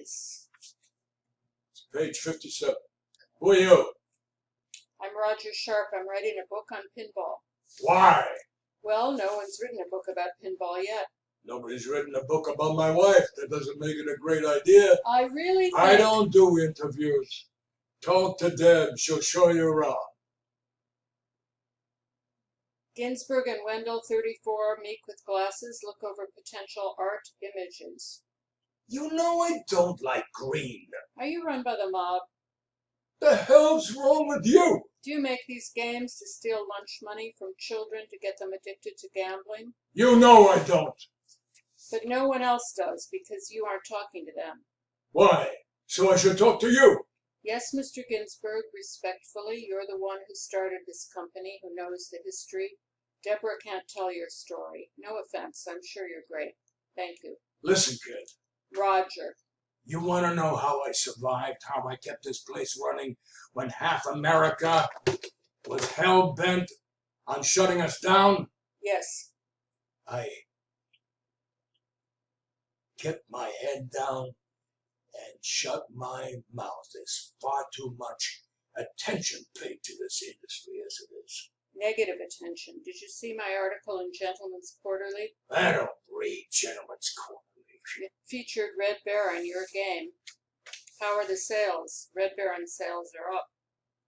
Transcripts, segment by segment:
is. It's page 57. Who are you? I'm Roger Sharp. I'm writing a book on pinball. Why? Well, no one's written a book about pinball yet. Nobody's written a book about my wife. That doesn't make it a great idea. I really think... I don't do interviews. Talk to Deb. She'll show you around. Ginsburg and Wendell, 34, meek with glasses, look over potential art images. You know I don't like green. Are you run by the mob? The hell's wrong with you? Do you make these games to steal lunch money from children to get them addicted to gambling? You know I don't. But no one else does because you aren't talking to them. Why? So I should talk to you. Yes, Mr. Ginsburg, respectfully, you're the one who started this company, who knows the history. Deborah can't tell your story. No offense, I'm sure you're great. Thank you. Listen, kid. Roger. You want to know how I survived, how I kept this place running when half America was hell-bent on shutting us down? Yes. I kept my head down and shut my mouth. There's far too much attention paid to this industry as it is. Negative attention. Did you see my article in Gentleman's Quarterly? I don't read Gentleman's Quarterly. It featured Red Baron, your game. How are the sales? Red Baron sales are up.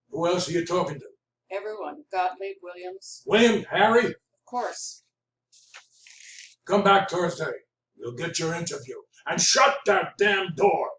Who else are you talking to? Everyone. Gottlieb, Williams. William, Harry? Of course. Come back Thursday. You'll get your interview. And shut that damn door.